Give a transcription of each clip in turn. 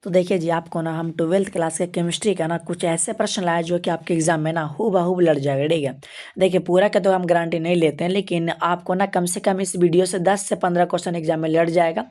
तो देखिए जी, आपको ना हम 12th क्लास के केमिस्ट्री का ना कुछ ऐसे प्रश्न लाए जो कि आपके एग्जाम में ना हूबहू लड़ जाएगा। ठीक है, देखिए पूरा का तो हम गारंटी नहीं लेते हैं, लेकिन आपको ना कम से कम इस वीडियो से 10 से 15 क्वेश्चन एग्जाम में लड़ जाएगा।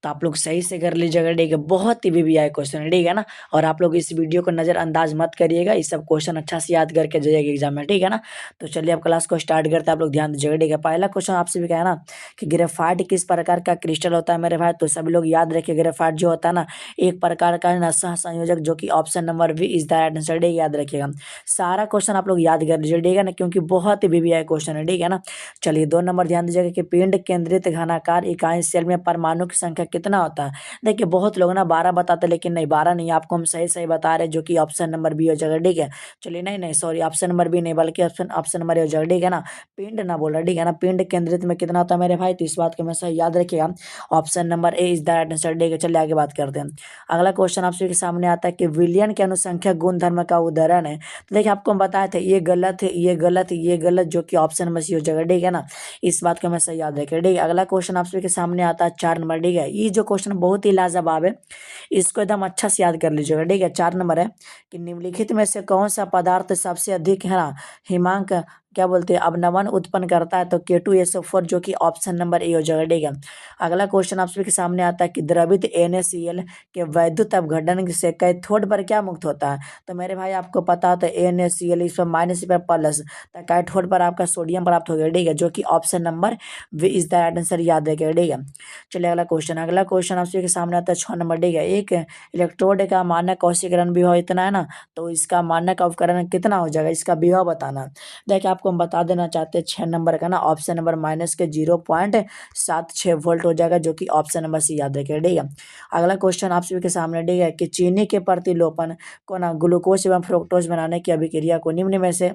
तो आप लोग सही से कर लीजिएगा। ठीक है, बहुत ही वीवीआई क्वेश्चन है। ठीक है ना, और आप लोग इस वीडियो को नज़रअंदाज मत करिएगा, ये सब क्वेश्चन अच्छा से याद करके जाइएगा एग्जाम में। ठीक है ना, तो चलिए अब क्लास को स्टार्ट करते हैं। आप लोग ध्यान दीजिएगा। ठीक है, पहला क्वेश्चन आपसे भी कहा है ना कि ग्रेफाइट किस प्रकार का क्रिस्टल होता है मेरे भाई। तो सभी लोग याद रखिए, ग्रेफाइट जो होता है ना एक प्रकार का है ना सह संयोजक, जो कि option number B is the right answer. ठीक है, याद रखिएगा। सारा क्वेश्चन आप लोग याद कर लीजिए। ठीक है ना, क्योंकि बहुत ही वीवीआई क्वेश्चन है। ठीक है ना, चलिए 2 नंबर ध्यान दीजिएगा कि पिंड केंद्रित घनाकार इकाई सेल में परमाणु की संख्या कितना होता है। देखिए बहुत लोग ना 12 बताते, लेकिन नहीं 12 नहीं, आपको हम सही सही बता रहे हैं, जो कि ऑप्शन नंबर बी हो जाएगा। ठीक है, चलिए नहीं नहीं सॉरी, ऑप्शन नंबर बी नहीं बल्कि ऑप्शन ऑप्शन नंबर ए हो जाएगा। ठीक है ना, पिंड ना बोल रहा। ठीक है ना, पिंड केंद्रित में कितना होता है मेरे भाई, तो इस बात को हमेशा याद रखिएगा। Option number A is the right answer. ठीक है, चलिए आगे बात करते हैं। अगला क्वेश्चन आपके सामने आता है कि विलियन के अनुसंख्यक गुणधर्म का उदाहरण है। तो देखिए आपको हम बताए थे ये गलत है, ये गलत है, ये गलत, जो कि ऑप्शन नंबर सी हो जाएगा। ठीक है ना, इस बात को हमेशा याद रखें। ठीक है, अगला क्वेश्चन आपके सामने आता है 4 नंबर। ठीक है, ये जो क्वेश्चन बहुत ही लाजवाब है, इसको एकदम अच्छा से याद कर लीजिएगा। ठीक है, 4 नंबर है कि निम्नलिखित में से कौन सा पदार्थ सबसे अधिक है ना हिमांक क्या बोलते हैं अवनमन उत्पन्न करता है। तो K2SO4, जो कि ऑप्शन नंबर ए हो जाएगा। ठीक है, अगला क्वेश्चन आप सभी के सामने आता है कि द्रवित NaCl के वैद्युत अपघटन से कैथोड पर क्या मुक्त होता है। तो मेरे भाई आपको पता होता है NaCl इस पर माइनस पर प्लस, तो कैथोड पर आपका सोडियम प्राप्त हो गया। ठीक है, जो कि option number V is the right answer, याद रखिएगा। ठीक है, चलिए अगला क्वेश्चन आप सभी के सामने आता है 6 नंबर। ठीक है, एक इलेक्ट्रोड का मानक कोशीकरण विभव इतना है ना, तो इसका मानक अवकरण कितना हो जाएगा, इसका विभव बताना। देखिए आपको हम बता देना चाहते हैं 6 नंबर का ना ऑप्शन नंबर माइनस के 0.76 वोल्ट हो जाएगा, जो कि ऑप्शन नंबर सी याद रखेगा। ठीक है, अगला क्वेश्चन आप सभी के सामने। ठीक है, कि चीनी के प्रतिलोपन को ना ग्लूकोज एवं फ्रुक्टोज बनाने की अभिक्रिया को निम्न में से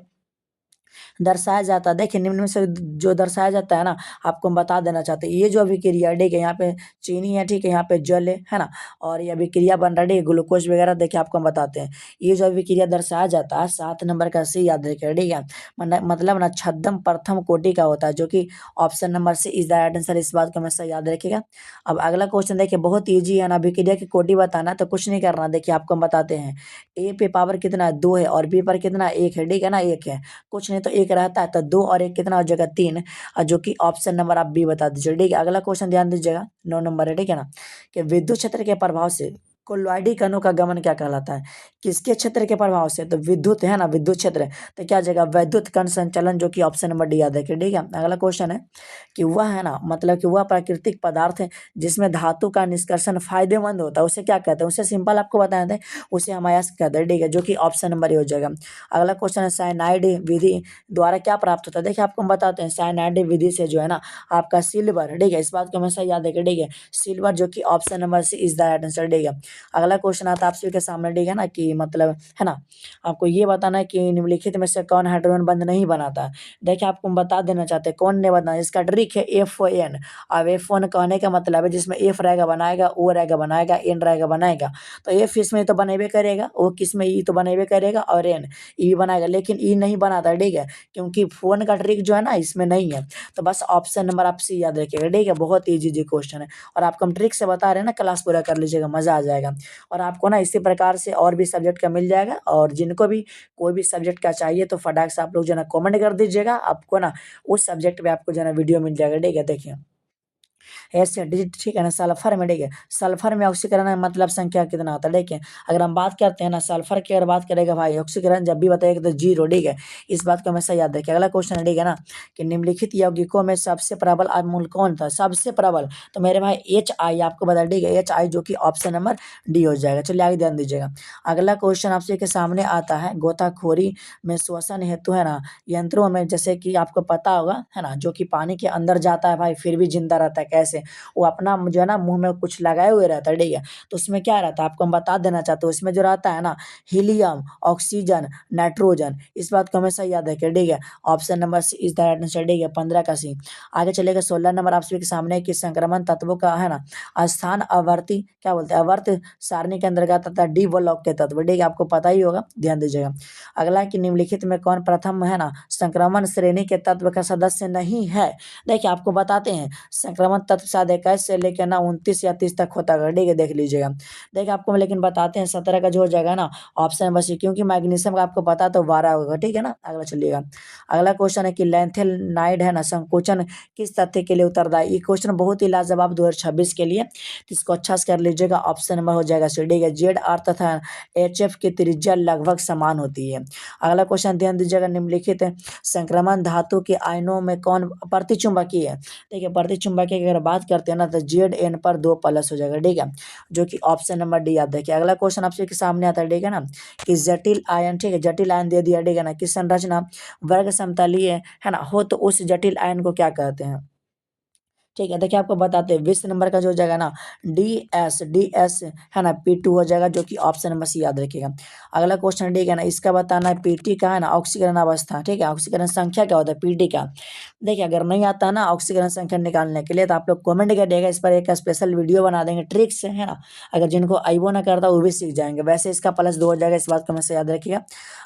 दर्शाया जाता है। देखिए निम्न में से जो दर्शाया जाता है ना, आपको हम बता देना चाहते हैं, ये जो अभिक्रिया है, ठीक है, यहाँ पे चीनी है, ठीक है, यहाँ पे जल है ना, और ये अभिक्रिया बन रहा है ग्लूकोज वगैरह। देखिए आपको हम बताते हैं, ये जो अभिक्रिया दर्शाया जाता है 7 नंबर का सी याद रखिएगा। ठीक है, मतलब ना छद्म प्रथम कोटि का होता है, जो कि ऑप्शन नंबर से इज द राइट आंसर, इस बात को हमेशा याद रखिएगा। अब अगला क्वेश्चन देखिए बहुत ईजी है ना, अभिक्रिया की कोटि बताना, तो कुछ नहीं करना। देखिए आपको हम बताते हैं, ए पे पावर कितना है 2 है, और बी पर कितना 1 है। ठीक है ना, 1 है, कुछ नहीं तो 1 रहता है, तो 2 और 1 कितना हो जाएगा 3, और जो कि ऑप्शन नंबर आप बी बता दीजिए। ठीक है, अगला क्वेश्चन ध्यान दीजिएगा 9 नंबर है। ठीक है ना, कि विद्युत क्षेत्र के प्रभाव से कोलॉइडी कणों का गमन क्या कहलाता है। किसके क्षेत्र के प्रभाव से, तो विद्युत है ना, विद्युत क्षेत्र, तो क्या जाएगा वैद्युत कण संचलन, जो कि ऑप्शन नंबर डी याद रखिए। ठीक है, अगला क्वेश्चन है कि वह है ना, मतलब कि वह प्राकृतिक पदार्थ है जिसमें धातु का निष्कर्षण फायदेमंद होता है, उसे क्या कहते हैं। उसे सिंपल आपको बताए थे, उसे हम अयस्क कहते हैं। ठीक है, जो कि ऑप्शन नंबर ए हो जाएगा। अगला क्वेश्चन है साइनाइड विधि द्वारा क्या प्राप्त होता है। देखिए आपको हम बताते हैं, साइनाइड विधि से जो है ना आपका सिल्वर, ठीक है, इस बात को हमेशा याद रखिए। ठीक है, सिल्वर, जो कि option number C is the right answer. ठीक है, अगला क्वेश्चन आता है आप सभी के सामने। ठीक है ना, कि मतलब है ना, आपको ये बताना है कि निम्नलिखित में से कौन हाइड्रोजन बंध नहीं बनाता। देखिए आपको हम बता देना चाहते हैं कौन नहीं बनाता, इसका ट्रिक है F1। अब F1 कहने का मतलब है जिसमें F रहेगा बनाएगा, O रहेगा बनाएगा, N रहेगा बनाएगा। तो F इसमें तो बनेबे करेगा, O किसमें E तो बनेबे करेगा, और N E बनाएगा, लेकिन E नहीं बनाता। ठीक है, क्योंकि फोन का ट्रिक जो है ना इसमें नहीं है। तो बस ऑप्शन नंबर आप सी याद रखिएगा। ठीक है, बहुत ईजी क्वेश्चन है, और आपको हम ट्रिक से बता रहे हैं ना, क्लास पूरा कर लीजिएगा, मजा आ जाएगा। और आपको ना इसी प्रकार से और भी सब्जेक्ट का मिल जाएगा, और जिनको भी कोई भी सब्जेक्ट का चाहिए तो फटाक से आप लोग जो है ना कमेंट कर दीजिएगा, आपको ना उस सब्जेक्ट पे आपको जो है ना वीडियो मिल जाएगा। ठीक है, देखिए ऐसे डिजिट, ठीक है ना, सल्फर में, ठीक है, सल्फर में ऑक्सीकरण में मतलब संख्या कितना होता है। देखिए अगर हम बात करते हैं ना सल्फर की, अगर बात करेगा भाई ऑक्सीकरण जब भी बताएगा तो 0। ठीक है, इस बात को हमेशा याद रखिए। अगला क्वेश्चन है, ठीक है ना, कि निम्नलिखित यौगिकों में सबसे प्रबल अम्ल कौन था, सबसे प्रबल, तो मेरे भाई HI आपको बता। ठीक है, HI, जो कि ऑप्शन नंबर डी हो जाएगा। चलिए आगे ध्यान दीजिएगा। अगला क्वेश्चन आपसे के सामने आता है, गोताखोरी में श्वसन हेतु है ना यंत्रों में, जैसे कि आपको पता होगा है ना, जो कि पानी के अंदर जाता है भाई फिर भी जिंदा रहता है, कैसे, वो अपना जो है ना मुंह में कुछ लगाए हुए रहता है। ठीक है, तो उसमें क्या रहता है आपको हम बता देना चाहते हैं, उसमें जो रहता है ना हीलियम, ऑक्सीजन, नाइट्रोजन, इस बात को हमेशा याद रखिए। ठीक है, option number C is the right answer. ठीक है, 15 का सी। आगे चलेगा 16 नंबर आप सभी के सामने, कि संक्रमण तत्वों का है ना स्थान आवर्ती क्या बोलते हैं आवर्त सारणी के अंतर्गत आता है डी ब्लॉक के तत्व। ठीक है, आपको पता ही होगा, ध्यान दीजिएगा। अगला कि निम्नलिखित में कौन प्रथम है ना संक्रमण श्रेणी के तत्व का सदस्य नहीं है। देखिए आपको बताते हैं संक्रमण तत्व शायद 21 से लेकर ना 29 या 30 तक होता है, ठीक है, देख लीजिएगा। देखिए आपको लेकिन बताते हैं 17 का जो हो जाएगा ना ऑप्शन नंबर सी, क्योंकि मैग्नीशियम का आपको पता तो 12 होगा, ठीक है ना। अगला चलिएगा, अगला क्वेश्चन है कि लैंथेनाइड है ना संकोचन किस तथ्य के लिए उत्तरदायी। ये क्वेश्चन बहुत ही लाजवाब 2026 के लिए, तो इसको अच्छा से कर लीजिएगा। ऑप्शन नंबर हो जाएगा सी, ठीक है। जेड आर तथा एच एफ की त्रिज्या लगभग समान होती है। अगला क्वेश्चन ध्यान दीजिएगा, निम्नलिखित संक्रमण धातु के आयनों में कौन प्रतिचुंबकीय है। देखिए प्रतिचुंबकीय की अगर बात करते हैं ना तो जेड एन पर 2 प्लस हो जाएगा, ठीक है, जो कि ऑप्शन नंबर डी याद रखिए। अगला क्वेश्चन आपसे के सामने आता है, ठीक है ना, कि जटिल आयन, ठीक है, जटिल आयन दे दिया, ठीक है ना, कि संरचना वर्ग समतलीय है ना हो तो उस जटिल आयन को क्या कहते हैं। ठीक है, देखिए आपको बताते हैं 20 नंबर का जो हो जाएगा ना डी एस है ना P2 हो जाएगा, जो कि ऑप्शन नंबर सी याद रखिएगा। अगला क्वेश्चन, ठीक है ना, इसका बताना है पीटी का है ना ऑक्सीकरण अवस्था, ठीक है, ऑक्सीकरण संख्या क्या होता है पीटी का। देखिए अगर नहीं आता ना ऑक्सीकरण संख्या निकालने के लिए तो आप लोग कमेंट करिएगा, इस पर एक स्पेशल वीडियो बना देंगे ट्रिक्स से, है ना। अगर जिनको आईबो ना करता वो भी सीख जाएंगे। वैसे इसका +2 हो जाएगा, इस बात को हमेशा याद रखिएगा।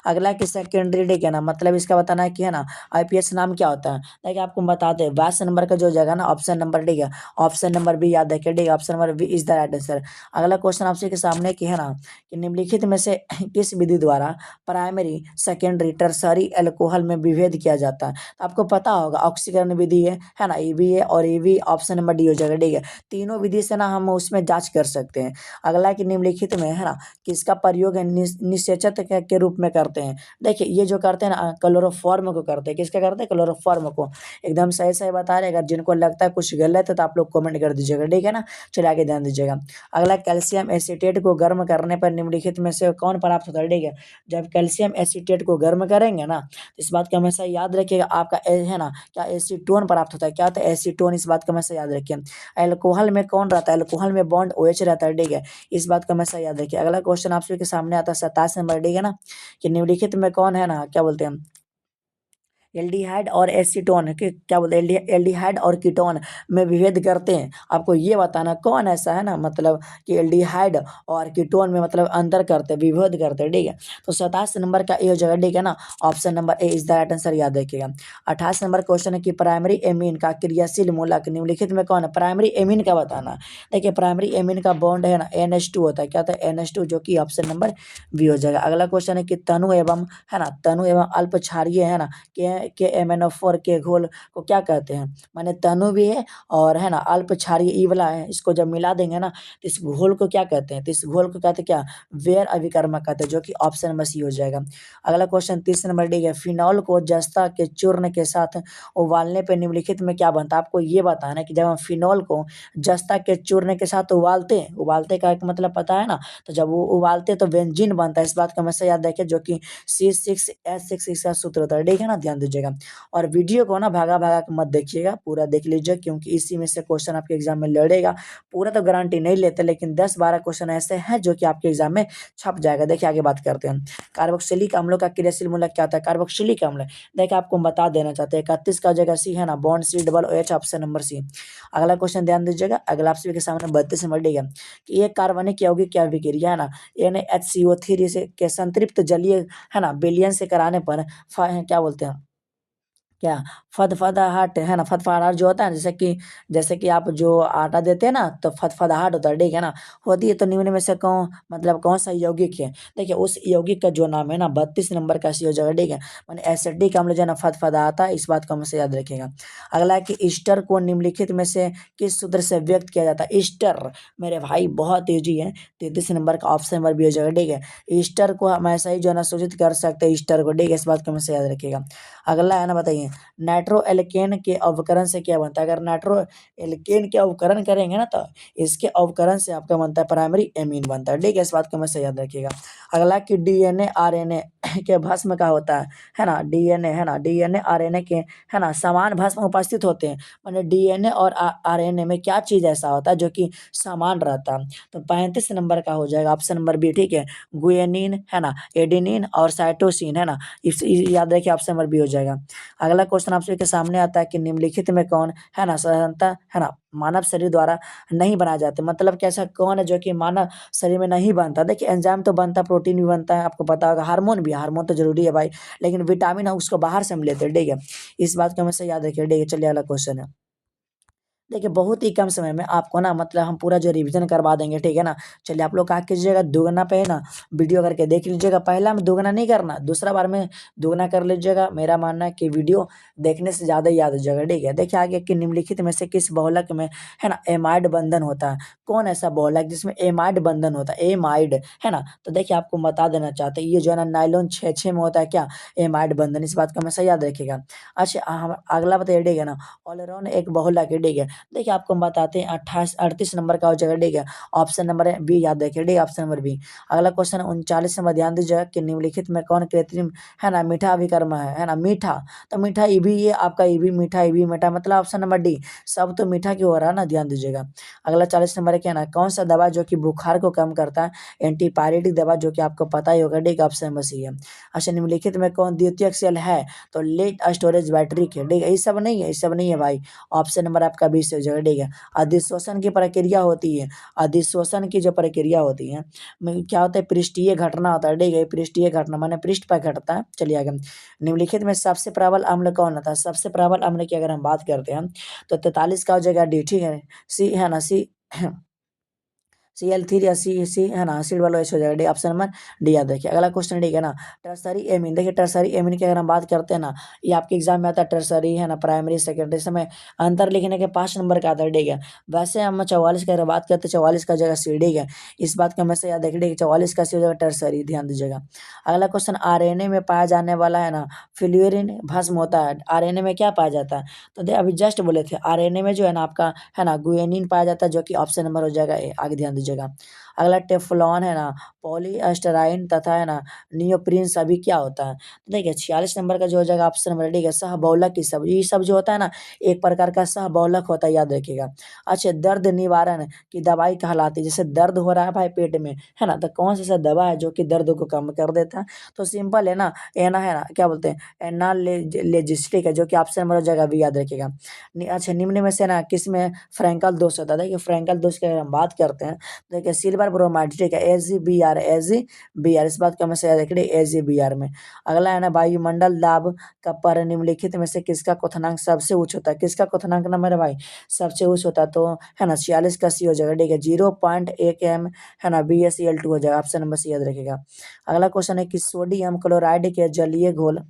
अगला कि सेकेंडरी, ठीक है ना, मतलब इसका बताना है कि है ना आईपीएस नाम क्या होता है। देखिए आपको बताते हैं 22 नंबर का जो हो जाएगा ना ऑप्शन नंबर, ठीक है, ऑप्शन नंबर बी याद रखिए, ठीक है, option number B is the right answer. अगला क्वेश्चन आपसे के सामने की है ना कि निम्नलिखित में से किस विधि द्वारा प्राइमरी सेकेंडरी टर्सरी अल्कोहल में विभेद किया जाता है। तो आपको पता होगा ऑक्सीकरण विधि है ना, ये भी है और ये भी ऑप्शन नंबर डी हो जाएगा, ठीक है। तीनों विधि से ना हम उसमें जांच कर सकते हैं। अगला कि निम्नलिखित में है ना किसका प्रयोग है निषेचक के रूप में करते हैं। देखिए ये जो करते हैं ना क्लोरोफॉर्म को करते हैं, किसका करते हैं क्लोरोफॉर्म को। एकदम सही सही बता रहे हैं। अगर जिनको लगता है कुछ गलत है तो आप लोग कमेंट कर दीजिएगा, ठीक है ना। चलिए आगे ध्यान दीजिएगा। अगला कैल्शियम एसीटेट को गर्म करने पर निम्नलिखित में से कौन प्राप्त होता है, ठीक है। जब कैल्शियम एसीटेट को गर्म करेंगे ना तो इस बात का हमेशा याद रखिएगा आपका है ना क्या एसीटोन प्राप्त होता है। क्या होता है एसीटोन, इस बात का हमेशा याद रखिए। अल्कोहल में कौन रहता है, अल्कोहल में बॉन्ड OH रहता है, ठीक है, इस बात का हमेशा याद रखिए। अगला क्वेश्चन आप सभी के सामने आता है 27 नंबर, ठीक है ना, कि निम्नलिखित में कौन है ना क्या बोलते हैं एल्डिहाइड और एसीटोन के क्या बोलते हैं एल्डिहाइड और कीटोन में विभेद करते हैं। आपको ये बताना कौन ऐसा है ना मतलब कि एल्डिहाइड और कीटोन में मतलब अंतर करते हैं, विभेद करते हैं, ठीक है। तो 27 नंबर का ये हो जाएगा, ठीक है ना, option number A is the right answer, याद रखिएगा। 28 नंबर क्वेश्चन है कि प्राइमरी एमीन का क्रियाशील मूलक निम्नलिखित में कौन है। प्राइमरी एमीन का बताना। देखिए प्राइमरी एमीन का बॉन्ड है ना NH2 होता है। क्या होता है NH2, जो कि ऑप्शन नंबर बी हो जाएगा। अगला क्वेश्चन है कि तनु एवं है ना तनु एवं अल्प क्षारीय है ना के MnO4 के घोल को क्या कहते हैं। माने तनु भी है और है ना अल्प क्षारीय ई वाला है, इसको जब मिला देंगे ना तो इस घोल को क्या कहते हैं, तो इस घोल को कहते हैं क्या वेर अभिकर्मक कहते हैं, जो कि ऑप्शन नंबर सी हो जाएगा। अगला क्वेश्चन 30 नंबर, डी है फिनॉल को जस्ता के चूर्ण के साथ उबालने पर निम्नलिखित में क्या बनता है। आपको ये बताना है कि जब हम फिनॉल को जस्ता के चूर्ण के साथ उबालते हैं, उबालते का एक मतलब पता है ना, तो जब वो उबालते हैं तो बेंजीन बनता है। इस बात का हमेशा याद रखिए, जो कि C6H6 इसका सूत्र होता है, ठीक है ना, ध्यान दीजिएगा। और वीडियो को ना भागा भागा के मत देखिएगा, पूरा देख लीजिए, क्योंकि इसी में से क्वेश्चन आपके एग्जाम में लड़ेगा। पूरा तो गारंटी नहीं लेते, लेकिन 10-12 क्वेश्चन ऐसे हैं जो कि आपके एग्जाम में छप जाएगा। देखिए आगे बात करते हैं, कार्बोक्सिलिक अम्लों का क्रियाशील मूलक क्या होता है। कार्बोक्सिलिक अम्ल देखिए आपको हम बता देना चाहते हैं 31 का जगह सी है ना bond C OH, option number C. अगला क्वेश्चन ध्यान दीजिएगा, अगला आप सभी के सामने 32 नंबर डी है कि एक कार्बनिक यौगिक क्या अभिक्रिया है ना NaHCO3 से के संतृप्त जलीय है ना विलयन से कराने पर क्या बोलते हैं क्या फदफदाहट है ना, फदफदाहट जो होता है ना, जैसे कि आप जो आटा देते हैं ना तो फदफदाहट होता है, ठीक है ना, होती है। तो निम्न में से कौन सा यौगिक है। देखिए उस यौगिक का जो नाम है ना 32 नंबर का सी हो जाएगा, ठीक है। माने एसिडिक अम्ल जो है ना फदफदाता है, इस बात को हमेशा याद रखिएगा। अगला है कि ईस्टर को निम्नलिखित में से किस सूत्र से व्यक्त किया जाता है। ईस्टर मेरे भाई बहुत ईजी है, 33 नंबर का ऑप्शन नंबर भी हो जाएगा, ठीक है। ईस्टर को हम ऐसा ही जो है ना सूचित कर सकते हैं ईस्टर को, ठीक है, इस बात को हमेशा याद रखिएगा। अगला है ना बताइए नाइट्रो एल्केन के अवकरण से क्या बनता है। अगर नाइट्रो एल्केन के अवकरण करेंगे ना तो इसके अवकरण से आपका बनता है प्राइमरी एमीन बनता है, ठीक है, इस बात को हमेशा याद रखिएगा। अगला कि DNA RNA के भस्म का होता है ना DNA है ना DNA RNA के है ना समान भस्म उपस्थित होते हैं। माने DNA और RNA में क्या चीज ऐसा होता है जो कि समान रहता है। तो 35 नंबर का हो जाएगा ऑप्शन नंबर बी, ठीक है, गुएनिन है ना एडेनिन और साइटोसिन है ना, इस याद रखिए ऑप्शन नंबर बी हो जाएगा। अगला क्वेश्चन आप सभी के सामने आता है कि निम्नलिखित में कौन है ना साधारणतः है ना मानव शरीर द्वारा नहीं बनाया जाते। मतलब कि ऐसा कौन है जो कि मानव शरीर में नहीं बनता। देखिए एंजाइम तो बनता है, प्रोटीन भी बनता है, आपको पता होगा, हार्मोन भी, हार्मोन तो जरूरी है भाई, लेकिन विटामिन है उसको बाहर से हम लेते हैं, ठीक है, इस बात को हमेशा याद रखिए, ठीक है। चलिए अगला क्वेश्चन है देखिए बहुत ही कम समय में आपको ना मतलब हम पूरा जो रिवीजन करवा देंगे, ठीक है ना। चलिए आप लोग क्या कीजिएगा, दुगना पे है ना वीडियो करके देख लीजिएगा। पहला में दुगना नहीं करना, दूसरा बार में दुगना कर लीजिएगा। मेरा मानना है कि वीडियो देखने से ज़्यादा याद हो जाएगा, ठीक है। देखिए आगे कि निम्नलिखित में से किस बहुलक में है ना एमाइड बंधन होता है। कौन ऐसा बहुलक जिसमें एमाइड बंधन होता है, एमाइड, है ना। तो देखिए आपको बता देना चाहते हैं, ये जो है ना नाइलॉन 6 में होता है क्या, एमाइड बंधन। इस बात को हमेशा याद रखिएगा। अच्छा हम अगला बताइए, ठीक है ना। ऑल अराउंड एक बहुलक है, ठीक है। देखिए आपको हम बताते हैं 38 नंबर का हो जाएगा, ठीक है। ऑप्शन नंबर है बी याद रखिए, ठीक है, ऑप्शन नंबर बी। अगला क्वेश्चन 39 नंबर, ध्यान दीजिएगा कि निम्नलिखित में कौन कृत्रिम है ना मीठा अभिकर्म है ना, मीठा। तो मीठा ई भी, ये आपका ई भी मीठा, ई भी मीठा, मतलब ऑप्शन नंबर डी। सब तो मीठा क्यों हो रहा है ना, ध्यान दीजिएगा। अगला 40 नंबर है क्या ना, कौन सा दवा जो कि बुखार को कम करता है, एंटीपायरेटिक दवा, जो कि आपको पता ही होगा, ठीक, ऑप्शन नंबर सी है। अच्छा निम्नलिखित में कौन द्वितीयक सेल है, तो लेड स्टोरेज बैटरी के, ठीक है। ये सब नहीं है, ये सब नहीं है भाई। ऑप्शन नंबर आपका 20 हो जाएगा, ठीक है। अधिश्वसन की प्रक्रिया होती है, अधिश्वसन की जो प्रक्रिया होती है क्या होता है, पृष्ठीय घटना होता है, ठीक है। पृष्ठीय घटना माने पृष्ठ पर घटता है। चलिए आगे, निम्नलिखित में सबसे प्रबल अम्ल कौन होता है, सबसे प्रबल अम्ल की अगर हम बात करते हैं तो 43 का हो जाएगा डी, ठीक है। सी है ना, सी Cl3 या सी है ना, एसिड वाला ऐसे हो जाएगा, डी, ऑप्शन नंबर डी याद रखिए। अगला क्वेश्चन, ठीक है ना। टर्सरी एमीन, देखिए टर्सरी एमीन की अगर हम बात करते हैं ना, ये आपके एग्जाम में आता है। टर्सरी है ना, प्राइमरी सेकेंडरी समय अंतर लिखने के 5 नंबर का आता है, ठीक है। वैसे हम 44 की अगर बात करते हैं, 44 का जगह सी, ठीक है। इस बात का हमेशा याद रखिए, 44 का सी हो जाएगा टर्सरी, ध्यान दीजिएगा। अगला क्वेश्चन, आरएनए में पाया जाने वाला है ना फ्लूरीन भस्म होता है, आरएनए में क्या पाया जाता है, तो अभी जस्ट बोले थे आरएनए में जो है ना आपका है ना गुएनिन पाया जाता है, जो कि ऑप्शन नंबर हो जाएगा ए, आगे ध्यान दीजिएगा। अगला टेफ्लॉन है ना, पॉलीएस्टराइन तथा है ना नियोप्रीन सभी क्या होता है, तो देखिए 46 नंबर का जो हो जाएगा ऑप्शन नंबर, ठीक है, सहबौलक की सब, ये सब जो होता है ना एक प्रकार का सहबौलक होता है, याद रखिएगा। अच्छा दर्द निवारण की दवाई कहलाती है, जैसे दर्द हो रहा है भाई पेट में, है ना, तो कौन सा दवा है जो कि दर्द को कम कर देता है, तो सिंपल है ना, एना है ना क्या बोलते हैं, एनालेजेस्टिक है, जो कि ऑप्शन नंबर हो जाएगा बी, याद रखिएगा। अच्छा निम्न में से ना किस में फ्रैंकल दोष होता है, देखिए फ्रैंकल दोष की अगर हम बात करते हैं, देखिए सिल्वर ब्रोमाइड, ठीक है, AgBr, AgBr, इस बात का हमेशा याद रखिए, AgBr में। अगला है ना वायुमंडल दाब का पर निम्नलिखित में से किसका क्वथनांक सबसे उच्च होता है, किसका क्वथनांक ना मेरे भाई सबसे उच्च होता है, तो है ना 46 का सी हो जाएगा, ठीक है। 0.1 m है ना BaCl2 हो जाएगा, ऑप्शन नंबर सी याद रखिएगा। अगला क्वेश्चन है कि सोडियम क्लोराइड के जलीय घोल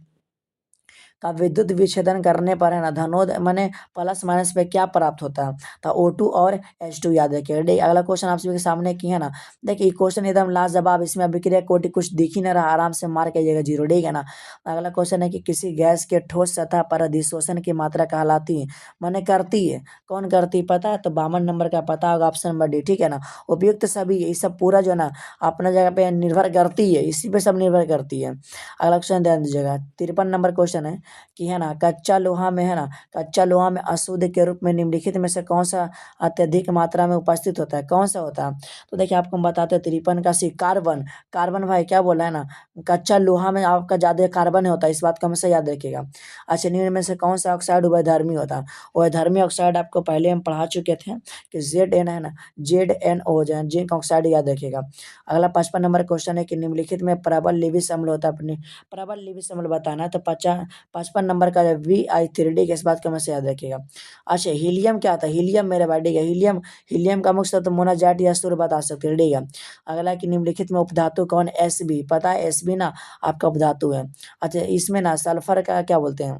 का विद्युत विच्छेदन करने पर है ना धनोद माने प्लस माइनस पे क्या प्राप्त होता है, तो O2 और H2 याद रखिएगा, ठीक। अगला क्वेश्चन आप सभी के सामने की है ना, देखिए क्वेश्चन एकदम लाजवाब, इसमें अभिक्रिया कोटि कुछ दिख ही ना रहा, आराम से मार कीजिएगा 0, ठीक है ना। अगला क्वेश्चन है कि किसी गैस के ठोस सतह पर अधिशोषण की मात्रा कहलाती है, माने करती है, कौन करती है पता है, तो 52 नंबर का पता होगा, ऑप्शन नंबर डी, ठीक है ना। उपयुक्त सभी ये सब पूरा जो है ना अपना जगह पे निर्भर करती है, इसी पे सब निर्भर करती है। अगला क्वेश्चन ध्यान दीजिएगा, 53 नंबर क्वेश्चन है कि है ना कच्चा लोहा में है ना, कच्चा लोहा में अशुद्ध के रूप में निम्नलिखित में से कौन सा अत्यधिक मात्रा में उपस्थित होता है, कौन सा होता है, तो देखिए आपको हम बताते हैं 53 का सी, कार्बन। कार्बन भाई क्या बोला है ना, कच्चा लोहा में आपका ज्यादा कार्बन होता है, इस बात का हमेशा याद रखिएगा। अच्छा निम्न में से कौन सा ऑक्साइड उभयधर्मी होता है, उभयधर्मी ऑक्साइड आपको पहले हम पढ़ा चुके थे कि ZN है ना, ZNO हो जाए, जिंक ऑक्साइड, याद रखिएगा। अगला 55 नंबर क्वेश्चन है कि निम्नलिखित में प्रबल लिविस अम्ल होता है, अपने प्रबल लिविस अम्ल बताना है, तो 55 नंबर का Vi3D, इस बात का हमेशा याद रखिएगा। अच्छा हीलियम क्या आता है, हीलियम मेरे भाई, ठीक है, हीलियम, हीलियम का मुख्य तत्व मोनाजाइट या सूर्य बता सकते हैं, ठीक है। अगला कि निम्नलिखित में उपधातु कौन, Sb, पता है Sb ना आपका उपधातु है। अच्छा इसमें ना सल्फर का क्या बोलते हैं,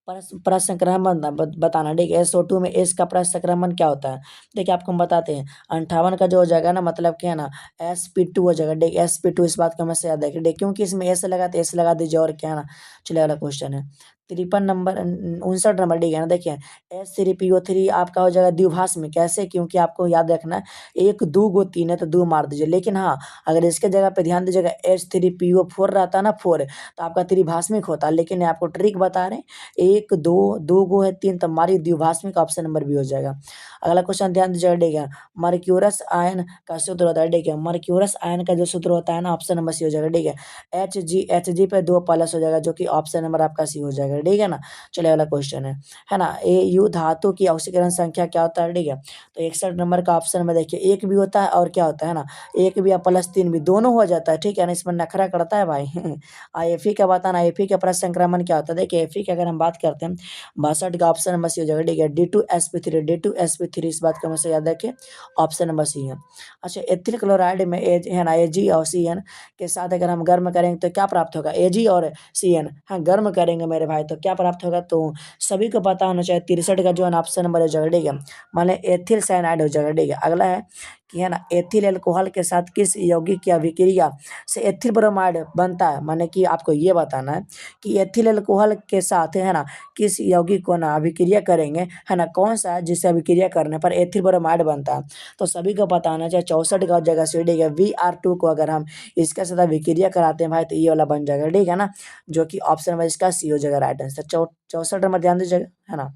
प्रसंक्रमण बताना, ठीक है। SO2 में एस का प्रसंक्रमण क्या होता है, देखिए आपको हम बताते हैं 58 का जो हो जाएगा ना, मतलब क्या है ना sp2 हो जाएगा, ठीक, sp2, इस बात का हमें याद रखिए, ठीक, क्योंकि इसमें एस लगा तो एस लगा दीजिए, और क्या है ना। चलिए अगला क्वेश्चन है 53 नंबर, 59 नंबर, ठीक है ना। देखिए H3PO3 आपका हो जाएगा द्विभाष में, कैसे, क्योंकि आपको याद रखना है एक दो गो तीन है तो दो मार दीजिए, लेकिन हाँ अगर इसके जगह पे ध्यान दीजिएगा H3PO4 रहता है ना 4, तो आपका त्रिभाषमिक होता है, लेकिन आपको ट्रिक बता रहे हैं, एक दो, दो गो है तीन, तो हमारी द्विभाषमिक, ऑप्शन नंबर बी हो जाएगा। अगला क्वेश्चन ध्यान दीजिएगा, ठीक है। मर्क्यूरस आयन का सूत्र होता है, ठीक है, मर्क्यूरस आयन का जो सूत्र होता है ना, ऑप्शन नंबर सी हो जाएगा, ठीक है। Hg पे 2 प्लस हो जाएगा, जो कि ऑप्शन नंबर आपका सी हो जाएगा, जाएगा, ठीक है ना। चलिए अगला क्वेश्चन है ना। यू धातु की ऑक्सीकरण संख्या क्या होता है, ठीक है। तो 61 नंबर का ऑप्शन में देखिए एक भी होता है और क्या होता है ना, एक भी या प्लस 3 भी दोनों हो जाता है, ठीक है ना। इसमें नखरा करता है भाई। एफी का बताना, एफी का प्रसंक्रमण क्या होता है। देखिए एफी की अगर हम बात करते हैं 62 का ऑप्शन नंबर सी हो जाएगा, ठीक है। D2sp3, D2sp3 इस बात का हमेशा याद रखें, ऑप्शन नंबर सी है। अच्छा एथिल क्लोराइड में एज है ना, Ag और Cn के साथ अगर हम गर्म करेंगे तो क्या प्राप्त होगा, Ag और Cn, हाँ गर्म करेंगे मेरे भाई तो क्या प्राप्त होगा। तो सभी को पता होना चाहिए 63 का जो है ना ऑप्शन नंबर हो जाएगा, ठीक है। मान लें एथिल साइनाइड हो जाएगा, ठीक है। अगला है कि है ना एथिल अल्कोहल के साथ किस यौगिक की अभिक्रिया से एथिल ब्रोमाइड बनता है। माने कि आपको ये बताना है कि एथिल अल्कोहल के साथ है ना किस यौगिक को ना अभिक्रिया करेंगे, है ना कौन सा है जिससे अभिक्रिया करने पर एथिल ब्रोमाइड बनता है। तो सभी को पता होना चाहिए 64 का जगह से, ठीक है। Vr2 को अगर हम इसके साथ अभिक्रिया कराते हैं भाई तो ये वाला बन जाएगा, ठीक है ना। जो कि ऑप्शन नंबर इसका सी हो जाएगा राइट आंसर। 64 नंबर ध्यान दीजिएगा, है ना।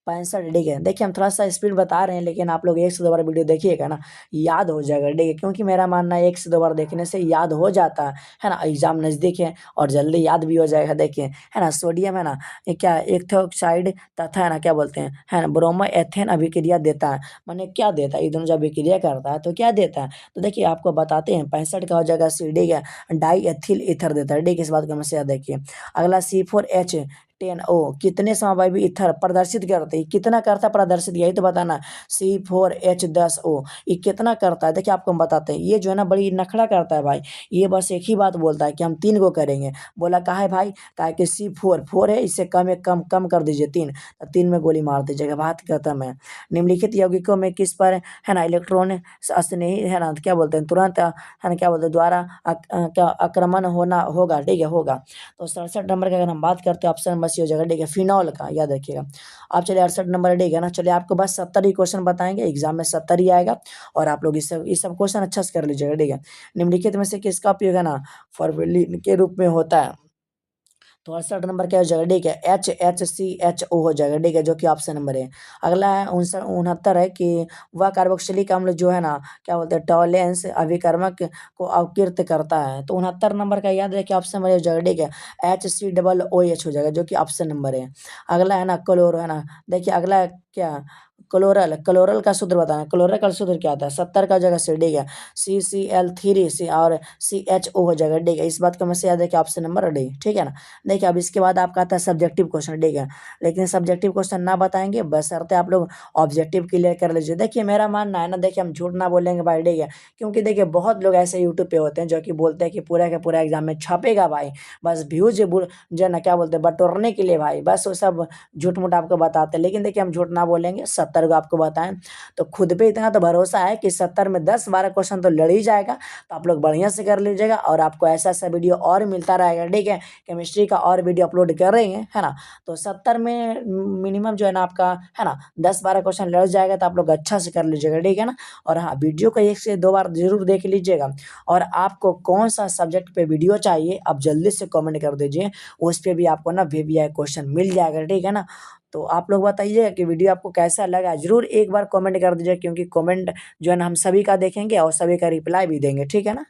65, ठीक है। देखिए हम थोड़ा सा स्पीड बता रहे हैं लेकिन आप लोग एक से दो बार वीडियो देखिएगा ना, याद हो जाएगा, ठीक है। क्योंकि मेरा मानना है एक से दो बार देखने से याद हो जाता है ना। एग्जाम नज़दीक है और जल्दी याद भी हो जाएगा। देखिए है ना सोडियम है ना ये क्या एक ऑक्साइड तथा है ना क्या बोलते हैं, है ना ब्रोमो एथेन अभिक्रिया देता है। माने क्या देता है, ये दोनों जब अभिक्रिया करता है तो क्या देता है। तो देखिए आपको बताते हैं 65 का हो जाएगा सी, ठीक है। डाई एथिल ईथर देता है, ठीक है। इस बात को हमेशा याद देखिए। अगला C4H10O कितने समवायवी ईथर प्रदर्शित करते हैं, कितना करता है प्रदर्शित, यही तो बताना। C4H10O ये कितना करता है, देखिए आपको हम बताते हैं। ये जो है ना बड़ी नखड़ा करता है भाई, ये बस एक ही बात बोलता है कि हम 3 को करेंगे। बोला कहा है भाई, कहा कि C4 है, इससे कम एक कम कम कर दीजिए 3, तो 3 में गोली मार दीजिएगा, बात खत्म है। निम्नलिखित यौगिकों में किस पर है ना इलेक्ट्रॉन स्नेही है ना क्या बोलते हैं तुरंत है ना क्या बोलते हैं द्वारा क्या आक्रमण होना होगा, ठीक है होगा। तो 67 नंबर की अगर हम बात करते हैं ऑप्शन नंबर सी हो जाएगा, ठीक है फिनॉल का, याद रखिएगा। आप चलिए 68 नंबर, ठीक है ना। चलिए आपको बस 70 ही क्वेश्चन बताएंगे, एग्जाम में 70 ही आएगा और आप लोग इस सब क्वेश्चन अच्छा से कर लीजिएगा, ठीक है। निम्नलिखित में से किसका उपयोग है ना फॉर्मेलिन के रूप में होता है। तो 68 नंबर क्या हो जाएगा, ठीक है HCHO हो जाएगा, ठीक है। जो कि ऑप्शन नंबर है। अगला है 69 है कि वह कार्बोक्सिलिक अम्ल जो है ना क्या बोलते हैं टॉलेंस अभिकर्मक को अवकृत करता है। तो 69 नंबर का याद रखिए ऑप्शन नंबर हो जाएगा, ठीक है HCOOH हो जाएगा, जो कि ऑप्शन नंबर है। अगला है ना क्लोरो है ना, देखिए अगला है क्या क्लोरल, क्लोरल का सूत्र बताना, क्लोरल का सूत्र क्या होता है। 70 का जगह से, ठीक है CCl3 सी और CHO हो जाएगा, ठीक है। इस बात को हमें से याद रखिए ऑप्शन नंबर डी, ठीक है ना। देखिए अब इसके बाद आपका आता है सब्जेक्टिव क्वेश्चन, ठीक है। लेकिन सब्जेक्टिव क्वेश्चन ना बताएंगे बशर्ते आप लोग ऑब्जेक्टिव क्लियर कर लीजिए। देखिए मेरा मानना है ना, देखिए हम झूठ ना बोलेंगे भाई, ठीक है। क्योंकि देखिए बहुत लोग ऐसे यूट्यूब पे होते हैं जो कि बोलते हैं कि पूरा का पूरा एग्जाम में छपेगा भाई, बस व्यूज जो है ना क्या बोलते हैं बटोरने के लिए भाई, बस वो सब झूठ मूठ आपको बताते हैं। लेकिन देखिए हम झूठ ना बोलेंगे, 70 को आपको बताएं तो खुद पे इतना तो भरोसा है कि 70 में 10-12 क्वेश्चन तो लड़ ही जाएगा। तो आप लोग बढ़िया से कर लीजिएगा और आपको ऐसा ऐसा वीडियो और मिलता रहेगा, ठीक है। केमिस्ट्री का और वीडियो अपलोड कर रहे हैं, है ना। तो 70 में मिनिमम जो है ना आपका है ना 10-12 क्वेश्चन लड़ जाएगा, तो आप लोग अच्छा से कर लीजिएगा, ठीक है ना। और हाँ वीडियो को 1 से 2 बार जरूर देख लीजिएगा। और आपको कौन सा सब्जेक्ट पे वीडियो चाहिए आप जल्दी से कमेंट कर दीजिए, उस पे भी आपको ना वीवीआई क्वेश्चन मिल जाएगा, ठीक है ना। तो आप लोग बताइए कि वीडियो आपको कैसा लगा, जरूर एक बार कमेंट कर दीजिए, क्योंकि कमेंट जो है ना हम सभी का देखेंगे और सभी का रिप्लाई भी देंगे, ठीक है ना।